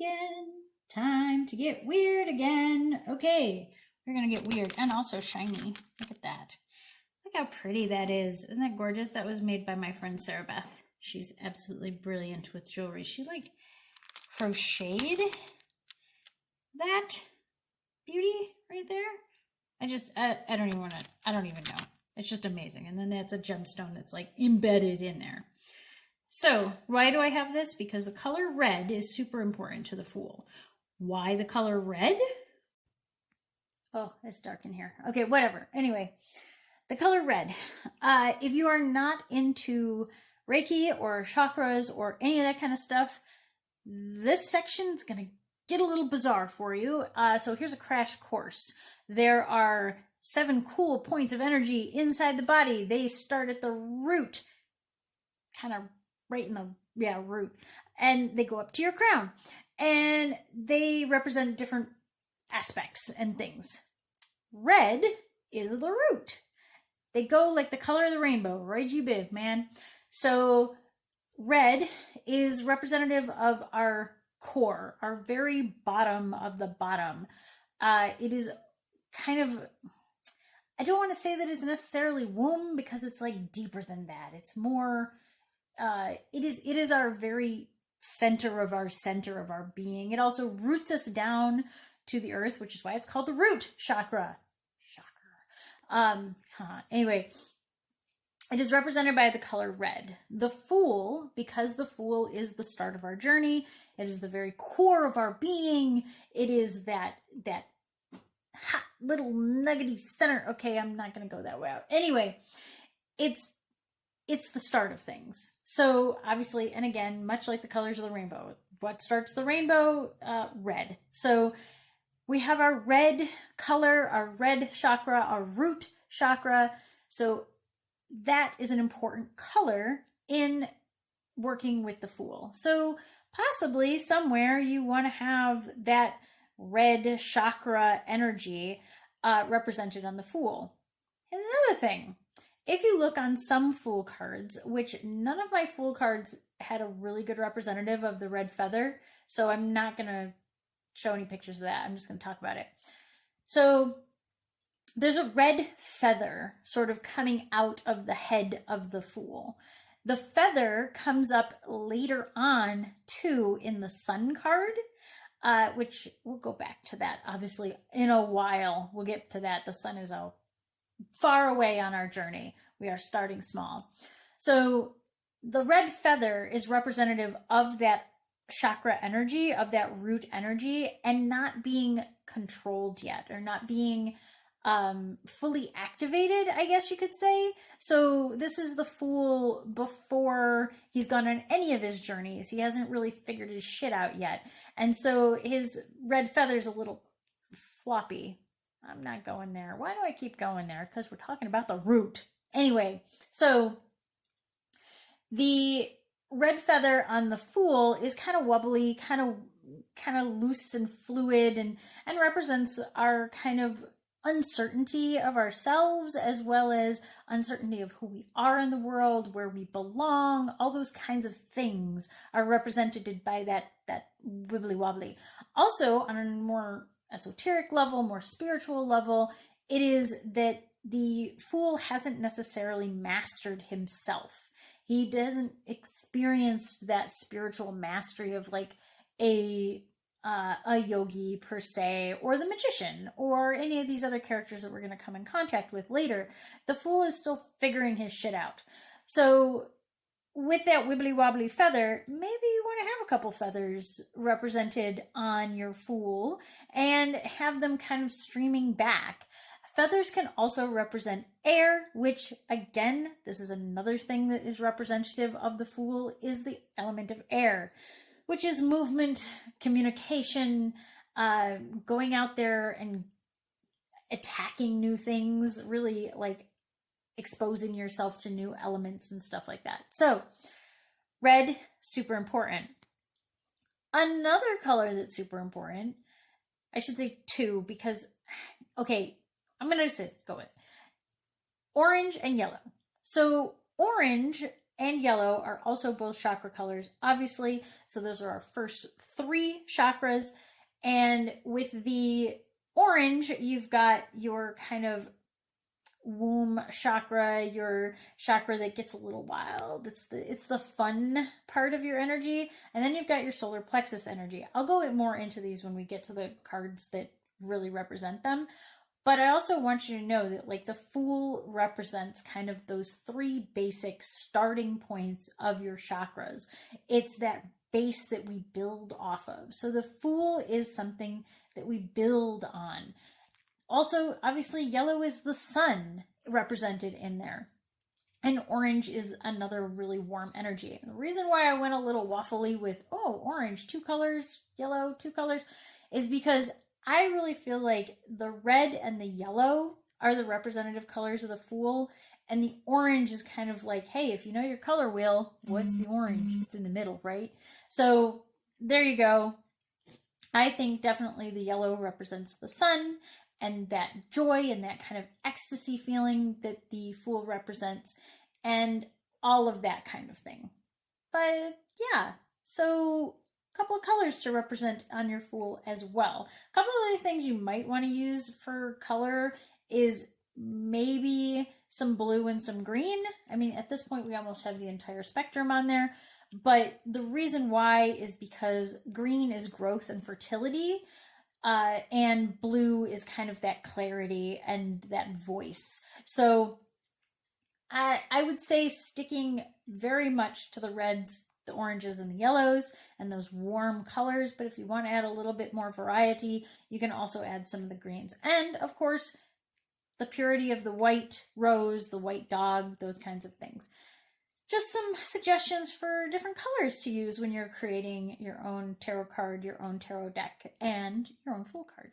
again. Time to get weird again. Okay, we're gonna get weird and also shiny. Look at that. Look how pretty that is. Isn't that gorgeous? That was made by my friend Sarah Beth. She's absolutely brilliant with jewelry. She like crocheted that beauty right there. I don't even know. It's just amazing. And then that's a gemstone that's like embedded in there. So why do I have this? Because the color red is super important to the Fool. Why the color red? Oh, it's dark in here. Okay, whatever. Anyway, the color red. If you are not into Reiki or chakras or any of that kind of stuff, this section is going to get a little bizarre for you. So here's a crash course. There are 7 cool points of energy inside the body. They start at the root, kind of right in the root, and they go up to your crown, and they represent different aspects and things. Red is the root. They go like the color of the rainbow, right? You biv, man. So red is representative of our core, our very bottom of the bottom. It is kind of, I don't want to say that it's necessarily womb, because it's like deeper than that. It's more, it is our very center of our being. It also roots us down to the earth, which is why it's called the root chakra. Anyway, it is represented by the color red. The Fool, because the Fool is the start of our journey. It is the very core of our being. It is that hot little nuggety center. Okay, I'm not going to go that way out. Anyway, it's the start of things. So obviously, and again, much like the colors of the rainbow, what starts the rainbow? Red. So we have our red color, our red chakra, our root chakra. So that is an important color in working with the Fool. So possibly somewhere you want to have that red chakra energy represented on the Fool. Here's another thing. If you look on some Fool cards, which none of my Fool cards had a really good representative of the red feather, so I'm not going to show any pictures of that. I'm just going to talk about it. So there's a red feather sort of coming out of the head of the Fool. The feather comes up later on too in the Sun card, which we'll go back to that obviously in a while. We'll get to that. The sun is out far away on our journey. We are starting small. So the red feather is representative of that chakra energy, of that root energy, and not being controlled yet, or not being fully activated, I guess you could say. So this is the Fool before he's gone on any of his journeys. He hasn't really figured his shit out yet. And so his red feather's a little floppy. I'm not going there. Why do I keep going there? Because we're talking about the root. Anyway, so the red feather on the Fool is kind of wobbly, kind of loose and fluid, and represents our kind of uncertainty of ourselves, as well as uncertainty of who we are in the world, where we belong. All those kinds of things are represented by that wibbly wobbly. Also, on a more esoteric level, more spiritual level, it is that the Fool hasn't necessarily mastered himself. He doesn't experience that spiritual mastery of like a yogi per se, or the magician, or any of these other characters that we're going to come in contact with later. The Fool is still figuring his shit out. So with that wibbly wobbly feather, maybe you want to have a couple feathers represented on your Fool and have them kind of streaming back. Feathers can also represent air, which again, this is another thing that is representative of the Fool, is the element of air, which is movement, communication, going out there and attacking new things, really like exposing yourself to new elements and stuff like that. So red, super important. Another color that's super important, I should say 2, because, okay, I'm going to just go with orange and yellow. So orange and yellow are also both chakra colors, obviously. So those are our first 3 chakras. And with the orange, you've got your kind of womb chakra, your chakra that gets a little wild. It's the fun part of your energy. And then you've got your solar plexus energy. I'll go more into these when we get to the cards that really represent them. But I also want you to know that like the Fool represents kind of those 3 basic starting points of your chakras. It's that base that we build off of. So the Fool is something that we build on. Also, obviously, yellow is the sun represented in there. And orange is another really warm energy. And the reason why I went a little waffly with, orange, 2 colors, yellow, 2 colors, is because I really feel like the red and the yellow are the representative colors of the Fool. And the orange is kind of like, hey, if you know your color wheel, what's the orange? It's in the middle, right? So there you go. I think definitely the yellow represents the sun and that joy and that kind of ecstasy feeling that the Fool represents and all of that kind of thing. But yeah, so a couple of colors to represent on your Fool as well. A couple of other things you might want to use for color is maybe some blue and some green. I mean, at this point, we almost have the entire spectrum on there. But the reason why is because green is growth and fertility. And blue is kind of that clarity and that voice. So I would say sticking very much to the reds, the oranges, and the yellows, and those warm colors. But if you want to add a little bit more variety, you can also add some of the greens. And, of course, the purity of the white rose, the white dog, those kinds of things. Just some suggestions for different colors to use when you're creating your own tarot card, your own tarot deck, and your own Fool card.